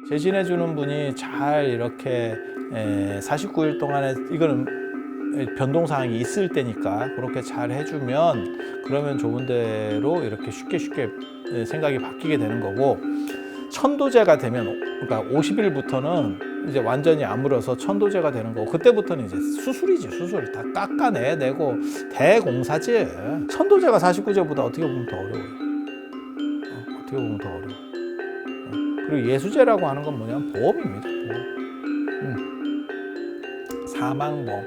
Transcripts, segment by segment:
재진해주는 분이 잘 이렇게 49일 동안에 이거는 변동사항이 있을 때니까 그렇게 잘 해주면 그러면 좋은 대로 이렇게 쉽게 생각이 바뀌게 되는 거고, 천도제가 되면 그러니까 50일부터는 이제 완전히 아물어서 천도제가 되는 거고, 그때부터는 이제 수술이지. 수술 다 깎아내고 대공사지. 천도제가 49제보다 어떻게 보면 더 어려워요. 어떻게 보면 더 어려워. 그리고 예수제라고 하는 건 뭐냐면 보험입니다. 보험. 사망보험.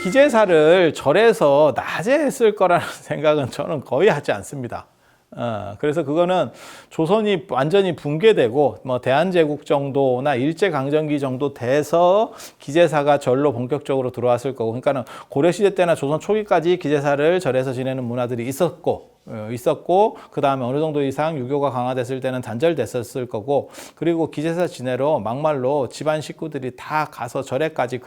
기제사를 절에서 낮에 했을 거라는 생각은 저는 거의 하지 않습니다. 그래서 그거는 조선이 완전히 붕괴되고 뭐 대한제국 정도나 일제강점기 정도 돼서 기제사가 절로 본격적으로 들어왔을 거고, 그러니까는 고려시대 때나 조선 초기까지 기제사를 절에서 지내는 문화들이 있었고 그 다음에 어느 정도 이상 유교가 강화됐을 때는 단절됐었을 거고, 그리고 기제사 지내러 막말로 집안 식구들이 다 가서 절에까지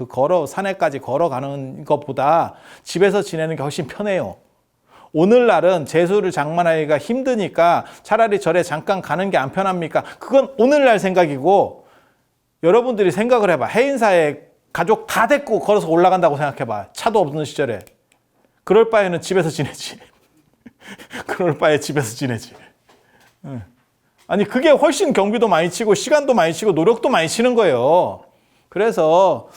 산에까지 걸어가는 것보다 집에서 지내는 게 훨씬 편해요. 오늘날은 제수를 장만하기가 힘드니까 차라리 절에 잠깐 가는 게 안 편합니까? 그건 오늘날 생각이고, 여러분들이 생각을 해봐. 해인사에 가족 다 데리고 걸어서 올라간다고 생각해봐. 차도 없는 시절에. 그럴 바에는 집에서 지내지. 그럴 바에 집에서 지내지. 아니, 그게 훨씬 경비도 많이 치고 시간도 많이 치고 노력도 많이 치는 거예요. 그래서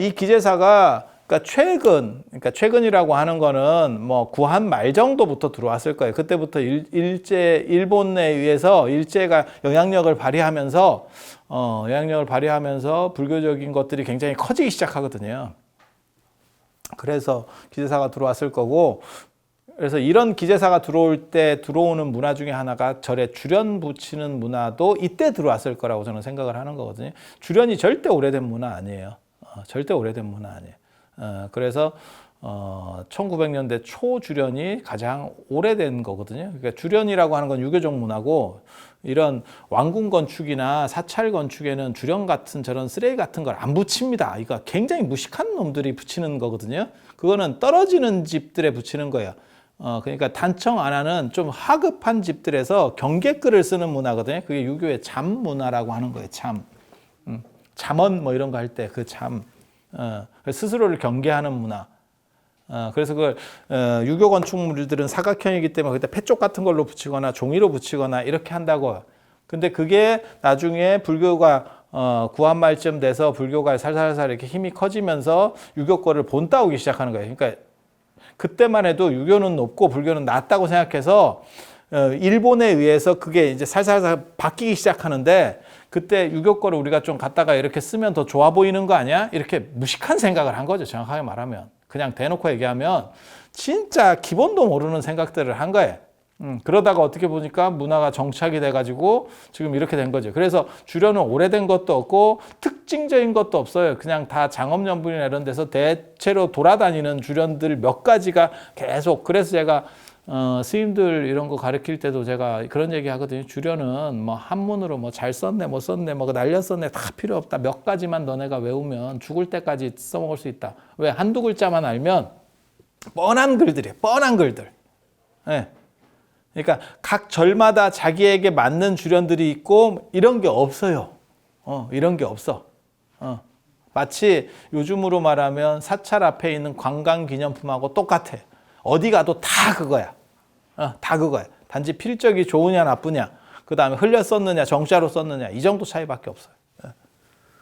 이 기제사가 그러니까 최근이라고 하는 거는 뭐 구한 말 정도부터 들어왔을 거예요. 그때부터 일본에 의해서 일제가 영향력을 발휘하면서 불교적인 것들이 굉장히 커지기 시작하거든요. 그래서 기제사가 들어왔을 거고, 그래서 이런 기제사가 들어올 때 들어오는 문화 중에 하나가 절에 주련 붙이는 문화도 이때 들어왔을 거라고 저는 생각을 하는 거거든요. 주련이 절대 오래된 문화 아니에요. 절대 오래된 문화 아니에요. 그래서 1900년대 초 주련이 가장 오래된 거거든요. 그러니까 주련이라고 하는 건 유교적 문화고, 이런 왕궁 건축이나 사찰 건축에는 주련 같은 저런 쓰레기 같은 걸 안 붙입니다. 이거 굉장히 무식한 놈들이 붙이는 거거든요. 그거는 떨어지는 집들에 붙이는 거예요. 그러니까 단청 안 하는 좀 하급한 집들에서 경계글을 쓰는 문화거든요. 그게 유교의 잠 문화라고 하는 거예요. 잠. 잠언 뭐 이런 거 할 때 그 잠. 스스로를 경계하는 문화. 그래서 그걸 유교 건축물들은 사각형이기 때문에 그때 패쪽 같은 걸로 붙이거나 종이로 붙이거나 이렇게 한다고. 근데 그게 나중에 불교가 구한 말쯤 돼서 불교가 살살살 이렇게 힘이 커지면서 유교 거를 본따오기 시작하는 거예요. 그러니까 그때만 해도 유교는 높고 불교는 낮다고 생각해서 일본에 의해서 그게 이제 살살살 바뀌기 시작하는데, 그때 유교 거를 우리가 좀 갖다가 이렇게 쓰면 더 좋아 보이는 거 아니야? 이렇게 무식한 생각을 한 거죠. 정확하게 말하면. 그냥 대놓고 얘기하면 진짜 기본도 모르는 생각들을 한 거예요. 그러다가 어떻게 보니까 문화가 정착이 돼가지고 지금 이렇게 된 거죠. 그래서 주련은 오래된 것도 없고 특징적인 것도 없어요. 그냥 다 장엄연불이나 이런 데서 대체로 돌아다니는 주련들 몇 가지가 계속. 그래서 제가 스님들 이런 거 가르칠 때도 제가 그런 얘기 하거든요. 주련은 뭐 한문으로 뭐 잘 썼네, 못 썼네, 뭐 날렸었네 다 필요 없다. 몇 가지만 너네가 외우면 죽을 때까지 써먹을 수 있다. 왜? 한두 글자만 알면 뻔한 글들이에요. 뻔한 글들. 네. 그러니까 각 절마다 자기에게 맞는 주련들이 있고 이런 게 없어요. 이런 게 없어. 마치 요즘으로 말하면 사찰 앞에 있는 관광기념품하고 똑같아. 어디 가도 다 그거야. 다 그거야. 단지 필적이 좋으냐 나쁘냐, 그 다음에 흘려 썼느냐 정자로 썼느냐, 이 정도 차이밖에 없어요.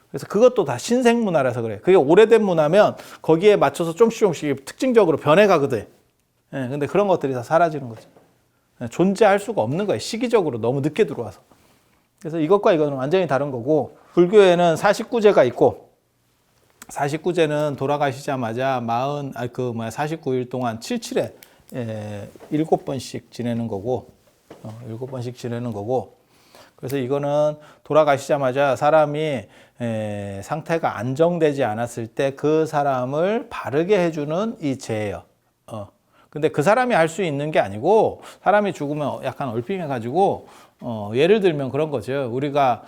그래서 그것도 다 신생문화라서 그래요. 그게 오래된 문화면 거기에 맞춰서 조금씩 특징적으로 변해가거든. 근데 그런 것들이 다 사라지는 거죠. 존재할 수가 없는 거예요. 시기적으로 너무 늦게 들어와서. 그래서 이것과 이거는 완전히 다른 거고, 불교에는 49제가 있고, 49제는 돌아가시자마자 49일 동안 77회 7번씩 지내는 거고, 7번씩 지내는 거고, 그래서 이거는 돌아가시자마자 사람이 상태가 안정되지 않았을 때 그 사람을 바르게 해주는 이 제예요. 근데 그 사람이 할 수 있는 게 아니고, 사람이 죽으면 약간 얼핑해가지고, 예를 들면 그런 거죠. 우리가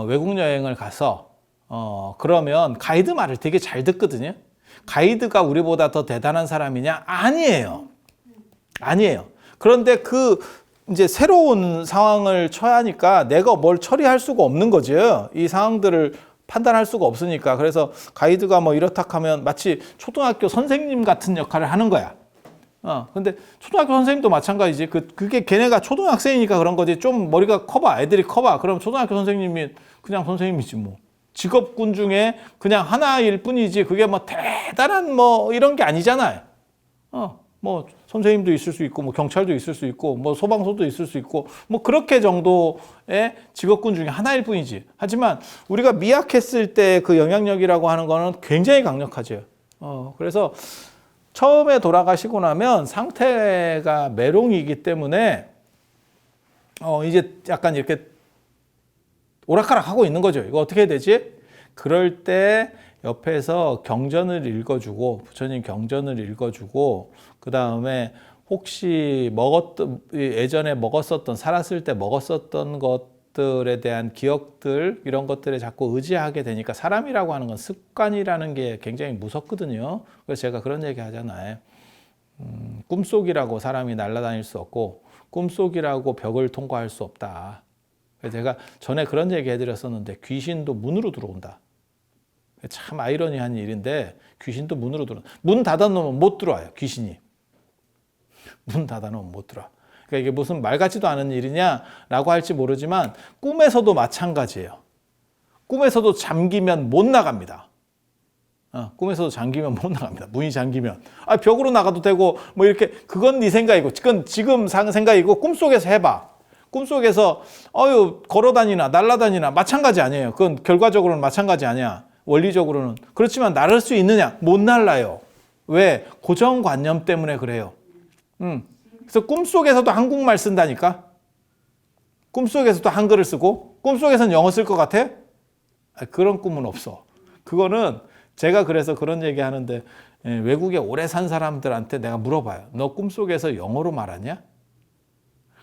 외국 여행을 가서 그러면 가이드 말을 되게 잘 듣거든요. 가이드가 우리보다 더 대단한 사람이냐? 아니에요. 아니에요. 그런데 그 이제 새로운 상황을 처해야 하니까 내가 뭘 처리할 수가 없는 거죠. 이 상황들을 판단할 수가 없으니까. 그래서 가이드가 뭐 이렇다 하면 마치 초등학교 선생님 같은 역할을 하는 거야. 근데 초등학교 선생님도 마찬가지지. 그게 걔네가 초등학생이니까 그런 거지. 좀 머리가 커봐. 애들이 커봐. 그럼 초등학교 선생님이 그냥 선생님이지 뭐. 직업군 중에 그냥 하나일 뿐이지. 그게 뭐 대단한 뭐 이런 게 아니잖아요. 뭐 선생님도 있을 수 있고 뭐 경찰도 있을 수 있고 뭐 소방서도 있을 수 있고 뭐 그렇게 정도의 직업군 중에 하나일 뿐이지. 하지만 우리가 미약했을 때 그 영향력이라고 하는 거는 굉장히 강력하죠. 그래서 처음에 돌아가시고 나면 상태가 메롱이기 때문에 이제 약간 이렇게 오락가락 하고 있는 거죠. 이거 어떻게 해야 되지? 그럴 때 옆에서 경전을 읽어주고, 부처님 경전을 읽어주고, 그 다음에 혹시 예전에 먹었었던, 살았을 때 먹었었던 것들에 대한 기억들, 이런 것들에 자꾸 의지하게 되니까 사람이라고 하는 건 습관이라는 게 굉장히 무섭거든요. 그래서 제가 그런 얘기 하잖아요. 꿈속이라고 사람이 날아다닐 수 없고, 꿈속이라고 벽을 통과할 수 없다. 제가 전에 그런 얘기 해드렸었는데, 귀신도 문으로 들어온다. 참 아이러니한 일인데 귀신도 문으로 들어온다. 문 닫아놓으면 못 들어와요. 귀신이. 문 닫아놓으면 못 들어와. 그러니까 이게 무슨 말 같지도 않은 일이냐라고 할지 모르지만 꿈에서도 마찬가지예요. 꿈에서도 잠기면 못 나갑니다. 꿈에서도 잠기면 못 나갑니다. 문이 잠기면. 벽으로 나가도 되고 뭐 이렇게 그건 네 생각이고 그건 지금 생각이고 꿈속에서 해봐. 꿈속에서 걸어다니나 날아다니나 마찬가지 아니에요. 그건 결과적으로는 마찬가지 아니야. 원리적으로는. 그렇지만 날을 수 있느냐? 못 날라요. 왜? 고정관념 때문에 그래요. 그래서 꿈속에서도 한국말 쓴다니까? 꿈속에서도 한글을 쓰고? 꿈속에서는 영어 쓸 것 같아? 그런 꿈은 없어. 그거는 제가 그래서 그런 얘기 하는데 외국에 오래 산 사람들한테 내가 물어봐요. 너 꿈속에서 영어로 말하냐?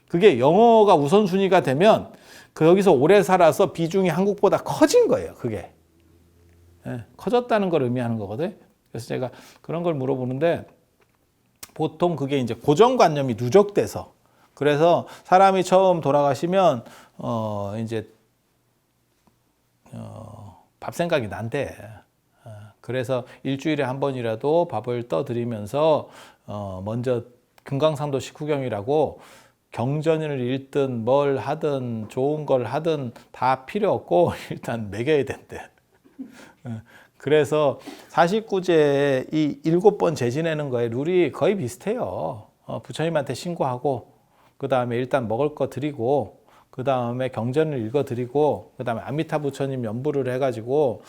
그게 영어가 우선순위가 되면 여기서 오래 살아서 비중이 한국보다 커진 거예요. 그게. 커졌다는 걸 의미하는 거거든. 그래서 제가 그런 걸 물어보는데 보통 그게 이제 고정관념이 누적돼서 그래서 사람이 처음 돌아가시면 이제 밥 생각이 난대. 그래서 일주일에 한 번이라도 밥을 떠드리면서 먼저 금강산도 식후경이라고 경전을 읽든 뭘 하든 좋은 걸 하든 다 필요 없고 일단 먹여야 된대. 그래서 49제에 이 7번 재지내는 거에 룰이 거의 비슷해요. 부처님한테 신고하고 그 다음에 일단 먹을 거 드리고 그 다음에 경전을 읽어 드리고 그 다음에 아미타 부처님 연부를 해가지고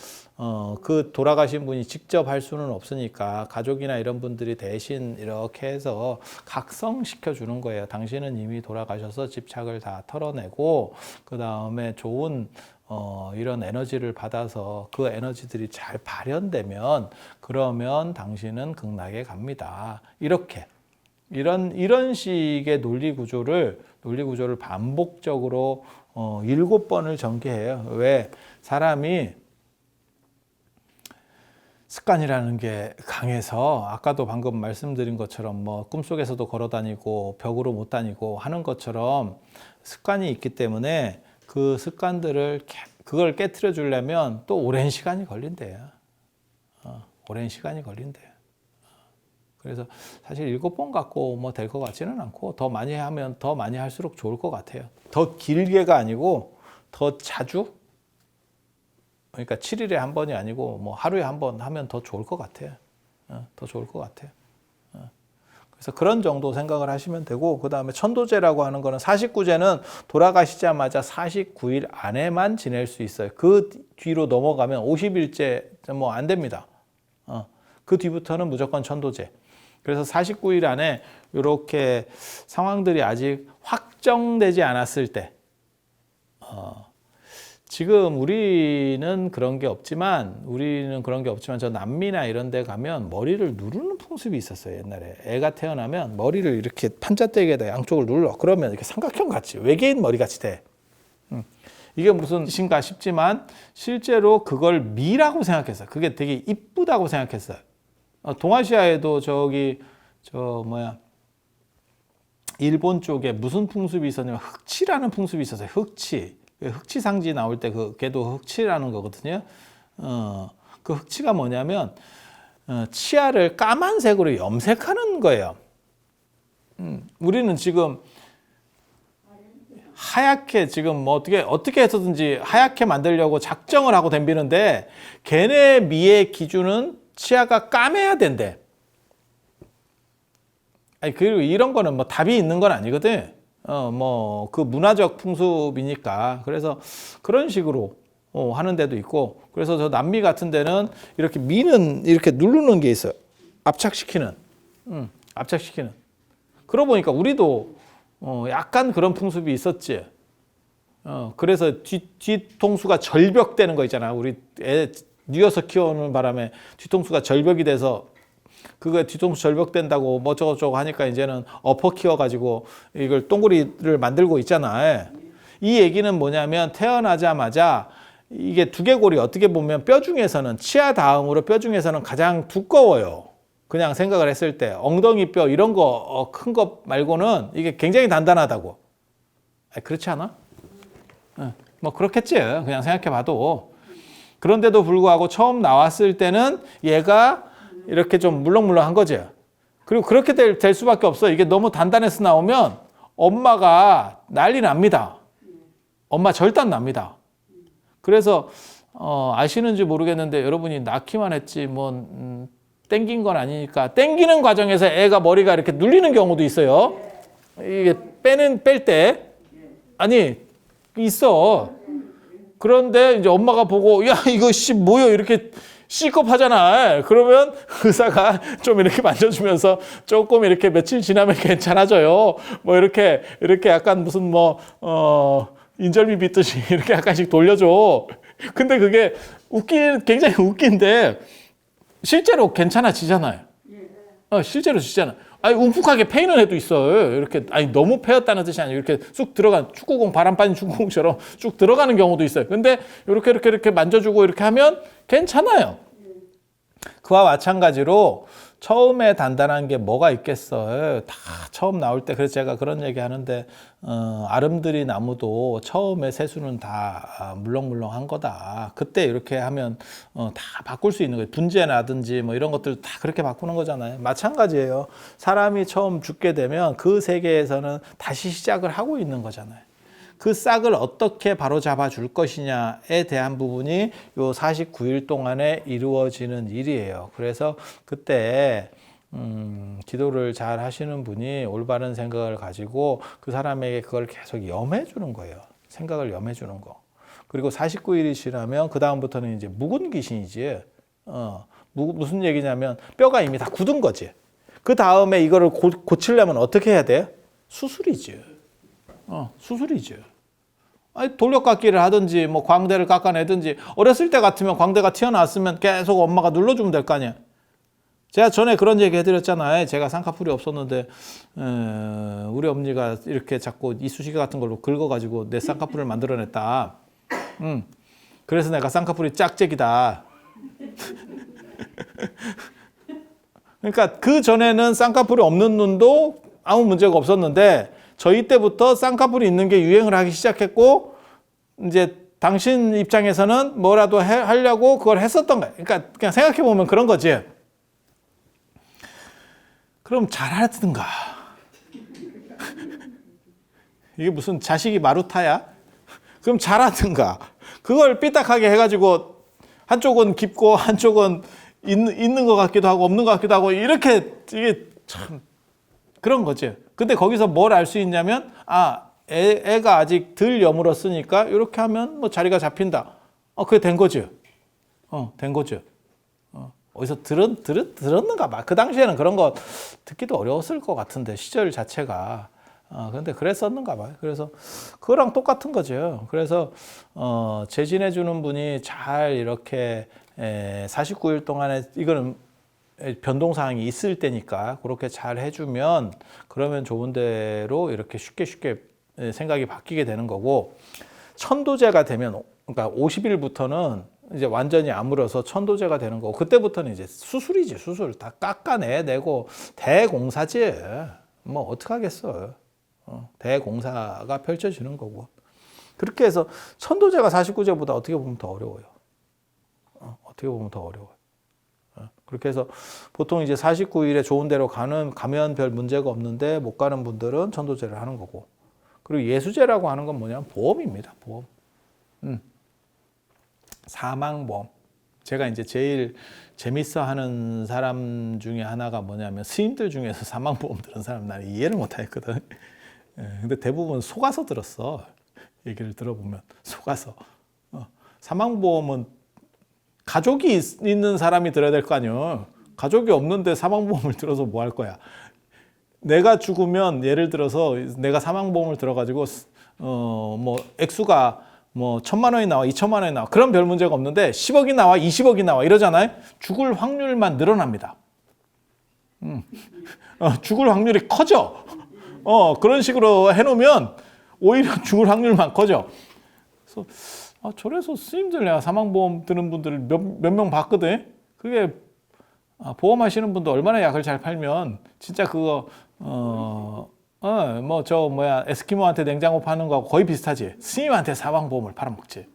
그 돌아가신 분이 직접 할 수는 없으니까 가족이나 이런 분들이 대신 이렇게 해서 각성시켜 주는 거예요. 당신은 이미 돌아가셔서 집착을 다 털어내고 그 다음에 좋은 이런 에너지를 받아서 그 에너지들이 잘 발현되면 그러면 당신은 극락에 갑니다. 이렇게 이런 식의 논리 구조를 반복적으로 7번을 전개해요. 왜? 사람이 습관이라는 게 강해서 아까도 방금 말씀드린 것처럼 뭐 꿈속에서도 걸어다니고 벽으로 못 다니고 하는 것처럼 습관이 있기 때문에 그 습관들을 그걸 깨트려 주려면 또 오랜 시간이 걸린대요. 오랜 시간이 걸린대요. 그래서 사실 7번 갖고 뭐 될 것 같지는 않고 더 많이 하면 더 많이 할수록 좋을 것 같아요. 더 길게가 아니고 더 자주 그러니까 7일에 한 번이 아니고 뭐 하루에 한 번 하면 더 좋을 것 같아요. 더 좋을 것 같아요. 그래서 그런 정도 생각을 하시면 되고 그 다음에 천도제라고 하는 거는 49제는 돌아가시자마자 49일 안에만 지낼 수 있어요. 그 뒤로 넘어가면 50일째 뭐 안 됩니다. 그 뒤부터는 무조건 천도제. 그래서 49일 안에 이렇게 상황들이 아직 확정되지 않았을 때 지금 우리는 그런 게 없지만 저 남미나 이런 데 가면 머리를 누르는 풍습이 있었어요. 옛날에 애가 태어나면 머리를 이렇게 판자떼기에다 양쪽을 눌러. 그러면 이렇게 삼각형 같이 외계인 머리 같이 돼. 이게 무슨 짓인가 싶지만 실제로 그걸 미라고 생각했어요. 그게 되게 이쁘다고 생각했어요. 동아시아에도 일본 쪽에 무슨 풍습이 있었냐면 흑치라는 풍습이 있었어요. 흑치. 흑치상지 나올 때 그 걔도 흑치라는 거거든요. 그 흑치가 뭐냐면 치아를 까만색으로 염색하는 거예요. 우리는 지금 하얗게 지금 뭐 어떻게 해서든지 하얗게 만들려고 작정을 하고 덤비는데 걔네 미의 기준은 치아가 까매야 된대. 아니, 그리고 이런 거는 뭐 답이 있는 건 아니거든. 뭐 그 문화적 풍습이니까. 그래서 그런 식으로 하는 데도 있고. 그래서 저 남미 같은 데는 이렇게 미는 이렇게 누르는 게 있어요. 압착시키는. 압착시키는. 그러고 보니까 우리도 약간 그런 풍습이 있었지. 그래서 뒤통수가 절벽되는 거 있잖아. 우리 애 뉘어서 키우는 바람에 뒤통수가 절벽이 돼서 그거 뒤통수 절벽된다고 뭐 저거 하니까 이제는 엎어 키워가지고 이걸 동그리를 만들고 있잖아. 이 얘기는 뭐냐면 태어나자마자 이게 두개골이 어떻게 보면 뼈 중에서는 치아 다음으로 뼈 중에서는 가장 두꺼워요. 그냥 생각을 했을 때 엉덩이 뼈 이런 거 큰 거 말고는 이게 굉장히 단단하다고. 그렇지 않아? 뭐 그렇겠지. 그냥 생각해봐도. 그런데도 불구하고 처음 나왔을 때는 얘가 이렇게 좀 물렁물렁한 거지. 그리고 그렇게 될 수밖에 없어. 이게 너무 단단해서 나오면 엄마가 난리 납니다. 엄마 절단 납니다. 그래서 아시는지 모르겠는데 여러분이 낳기만 했지 뭐 땡긴 건 아니니까 땡기는 과정에서 애가 머리가 이렇게 눌리는 경우도 있어요. 이게 뺄 때 아니 있어. 그런데 이제 엄마가 보고 야 이거 뭐요 이렇게 C컵하잖아. 그러면 의사가 좀 이렇게 만져주면서 조금 이렇게 며칠 지나면 괜찮아져요. 뭐 이렇게 약간 무슨 인절미 빗듯이 이렇게 약간씩 돌려줘. 근데 그게 굉장히 웃긴데 실제로 괜찮아지잖아요. 실제로 지잖아. 아니 움푹하게 패이는 애도 있어요. 이렇게 너무 패였다는 뜻이 아니고 이렇게 쑥 들어간 축구공 바람 빠진 축구공처럼 쭉 들어가는 경우도 있어요. 근데 이렇게 만져주고 이렇게 하면 괜찮아요. 그와 마찬가지로 처음에 단단한 게 뭐가 있겠어요. 다 처음 나올 때 그래서 제가 그런 얘기 하는데 아름드리 나무도 처음에 세수는 다 물렁물렁한 거다. 그때 이렇게 하면 다 바꿀 수 있는 거예요. 분재라든지 뭐 이런 것들 다 그렇게 바꾸는 거잖아요. 마찬가지예요. 사람이 처음 죽게 되면 그 세계에서는 다시 시작을 하고 있는 거잖아요. 그 싹을 어떻게 바로잡아 줄 것이냐에 대한 부분이 요 49일 동안에 이루어지는 일이에요. 그래서 그때 기도를 잘 하시는 분이 올바른 생각을 가지고 그 사람에게 그걸 계속 염해 주는 거예요. 생각을 염해 주는 거. 그리고 49일이 지나면 그 다음부터는 이제 묵은 귀신이지. 무슨 얘기냐면 뼈가 이미 다 굳은 거지. 그 다음에 이거를 고치려면 어떻게 해야 돼? 수술이지. 수술이지. 돌려깎기를 하든지 뭐 광대를 깎아내든지 어렸을 때 같으면 광대가 튀어나왔으면 계속 엄마가 눌러주면 될 거 아니야. 제가 전에 그런 얘기 해드렸잖아요. 제가 쌍꺼풀이 없었는데 우리 어머니가 이렇게 자꾸 이쑤시개 같은 걸로 긁어가지고 내 쌍꺼풀을 만들어냈다. 그래서 내가 쌍꺼풀이 짝짝이다. 그러니까 그 전에는 쌍꺼풀이 없는 눈도 아무 문제가 없었는데 저희 때부터 쌍꺼풀이 있는 게 유행을 하기 시작했고 이제 당신 입장에서는 뭐라도 하려고 그걸 했었던 거야. 그러니까 그냥 생각해 보면 그런 거지. 그럼 잘하든가. 이게 무슨 자식이 마루타야? 그럼 잘하든가. 그걸 삐딱하게 해가지고 한쪽은 깊고 한쪽은 있는 것 같기도 하고 없는 것 같기도 하고 이렇게 이게 참 그런 거지. 근데 거기서 뭘 알 수 있냐면 애가 아직 덜 여물었으니까 이렇게 하면 뭐 자리가 잡힌다. 그게 된 거지. 된 거지. 어디서 들었는가 봐. 그 당시에는 그런 거 듣기도 어려웠을 것 같은데 시절 자체가. 근데 그랬었는가 봐요. 그래서 그거랑 똑같은 거죠. 그래서 재진해 주는 분이 잘 이렇게 49일 동안에 이거는 변동사항이 있을 때니까 그렇게 잘 해주면 그러면 좋은 대로 이렇게 쉽게 생각이 바뀌게 되는 거고 천도제가 되면 그러니까 50일부터는 이제 완전히 아물어서 천도제가 되는 거고 그때부터는 이제 수술이지 수술 다 깎아내고 대공사지 뭐 어떡하겠어 대공사가 펼쳐지는 거고. 그렇게 해서 천도제가 49제보다 어떻게 보면 더 어려워요. 어떻게 보면 더 어려워요. 그렇게 해서 보통 이제 49일에 좋은 데로 가면 별 문제가 없는데 못 가는 분들은 천도제를 하는 거고. 그리고 예수제라고 하는 건 뭐냐면 보험입니다. 보험. 사망보험. 제가 이제 제일 재밌어 하는 사람 중에 하나가 뭐냐면 스님들 중에서 사망보험 들은 사람 나는 이해를 못 하겠거든. 근데 대부분 속아서 들었어. 얘기를 들어보면 속아서. 사망보험은 가족이 있는 사람이 들어야 될 거 아니에요. 가족이 없는데 사망보험을 들어서 뭐 할 거야. 내가 죽으면 예를 들어서 내가 사망보험을 들어가지고 뭐 액수가 뭐 1,000만 원이 나와 2,000만 원이 나와 그런 별 문제가 없는데 10억이 나와 20억이 나와 이러잖아요. 죽을 확률만 늘어납니다. 죽을 확률이 커져. 그런 식으로 해놓으면 오히려 죽을 확률만 커져. 그래서 저래서 스님들 내가 사망보험 드는 분들을 몇 명 봤거든. 그게 보험하시는 분도 얼마나 약을 잘 팔면 진짜 그거 뭐 저 뭐야 에스키모한테 냉장고 파는 거하고 거의 비슷하지. 스님한테 사망보험을 팔아먹지.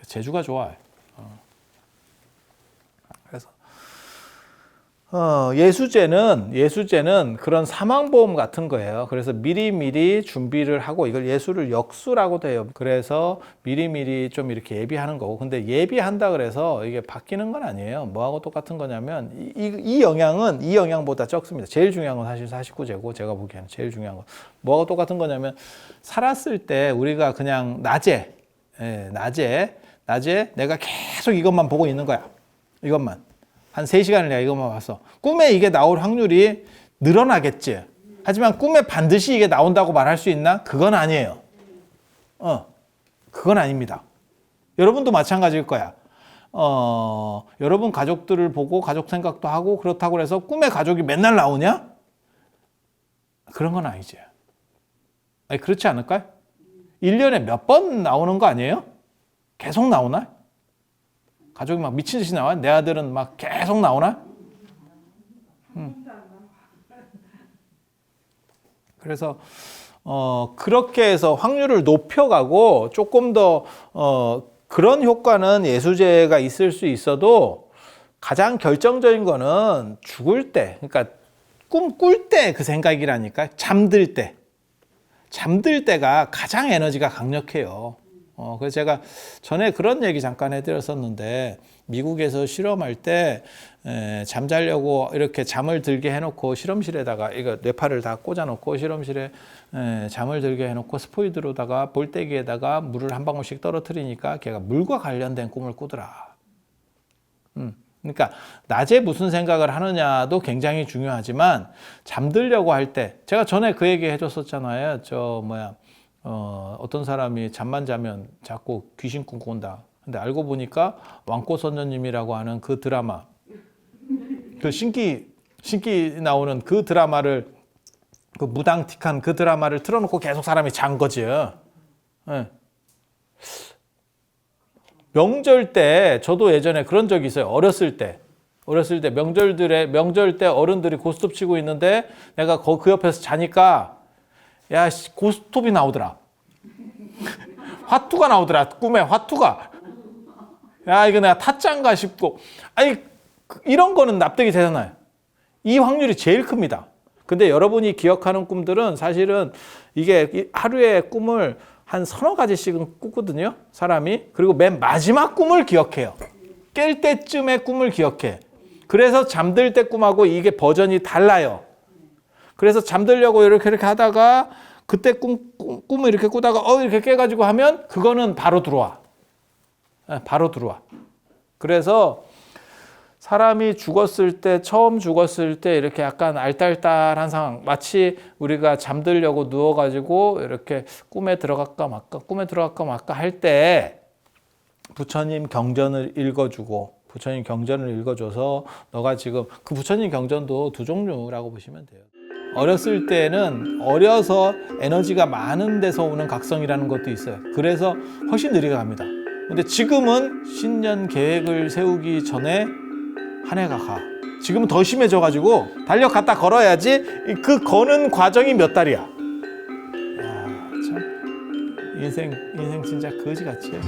재주가 좋아. 그래서 예수제는 그런 사망보험 같은 거예요. 그래서 미리미리 준비를 하고 이걸 예수를 역수라고 돼요. 그래서 미리미리 좀 이렇게 예비하는 거고. 근데 예비한다 그래서 이게 바뀌는 건 아니에요. 뭐하고 똑같은 거냐면 이 영향은 이 영향보다 적습니다. 제일 중요한 건 사실 49제고 제가 보기에는 제일 중요한 건 뭐하고 똑같은 거냐면 살았을 때 우리가 그냥 낮에 내가 계속 이것만 보고 있는 거야. 이것만. 한 3시간을 내가 이것만 봤어. 꿈에 이게 나올 확률이 늘어나겠지. 하지만 꿈에 반드시 이게 나온다고 말할 수 있나? 그건 아니에요. 그건 아닙니다. 여러분도 마찬가지일 거야. 여러분 가족들을 보고 가족 생각도 하고 그렇다고 해서 꿈에 가족이 맨날 나오냐? 그런 건 아니지. 아니, 그렇지 않을까요? 1년에 몇 번 나오는 거 아니에요? 계속 나오나? 가족이 막 미친 듯이 나와? 내 아들은 막 계속 나오나? 그래서 그렇게 해서 확률을 높여가고 조금 더 그런 효과는 예수제가 있을 수 있어도 가장 결정적인 거는 죽을 때, 그러니까 꿈 꿀 때 그 생각이라니까. 잠들 때가 가장 에너지가 강력해요. 그래서 제가 전에 그런 얘기 잠깐 해드렸었는데 미국에서 실험할 때 잠자려고 이렇게 잠을 들게 해놓고 실험실에다가 이거 뇌파를 다 꽂아놓고 실험실에 잠을 들게 해놓고 스포이드로다가 볼때기에다가 물을 한 방울씩 떨어뜨리니까 걔가 물과 관련된 꿈을 꾸더라. 그러니까 낮에 무슨 생각을 하느냐도 굉장히 중요하지만 잠들려고 할 때 제가 전에 그 얘기 해줬었잖아요. 어떤 사람이 잠만 자면 자꾸 귀신 꿈 꾼다. 근데 알고 보니까 왕꽃선녀님이라고 하는 그 드라마, 그 신기 나오는 그 드라마를, 그 무당틱한 그 드라마를 틀어놓고 계속 사람이 잔 거지. 네. 명절 때 저도 예전에 그런 적이 있어요. 어렸을 때 명절 때 어른들이 고스톱 치고 있는데 내가 그 옆에서 자니까 야, 고스톱이 나오더라. 화투가 나오더라. 꿈에 화투가. 야, 이거 내가 타짜인가 싶고. 아니, 이런 거는 납득이 되잖아요. 이 확률이 제일 큽니다. 근데 여러분이 기억하는 꿈들은 사실은 이게 하루에 꿈을 한 서너 가지씩은 꾸거든요. 사람이. 그리고 맨 마지막 꿈을 기억해요. 깰 때쯤의 꿈을 기억해. 그래서 잠들 때 꿈하고 이게 버전이 달라요. 그래서 잠들려고 이렇게 하다가 그때 꿈을 이렇게 꾸다가 이렇게 깨가지고 하면 그거는 바로 들어와. 바로 들어와. 그래서 사람이 처음 죽었을 때 이렇게 약간 알딸딸한 상황, 마치 우리가 잠들려고 누워가지고 이렇게 꿈에 들어갈까 말까 할 때 부처님 경전을 읽어줘서 너가 지금 그 부처님 경전도 두 종류라고 보시면 돼요. 어렸을 때는 어려서 에너지가 많은 데서 오는 각성이라는 것도 있어요. 그래서 훨씬 느리게 갑니다. 근데 지금은 신년 계획을 세우기 전에 한 해가 가. 지금은 더 심해져가지고 달력 갖다 걸어야지 그 거는 과정이 몇 달이야. 인생 진짜 거지같이요.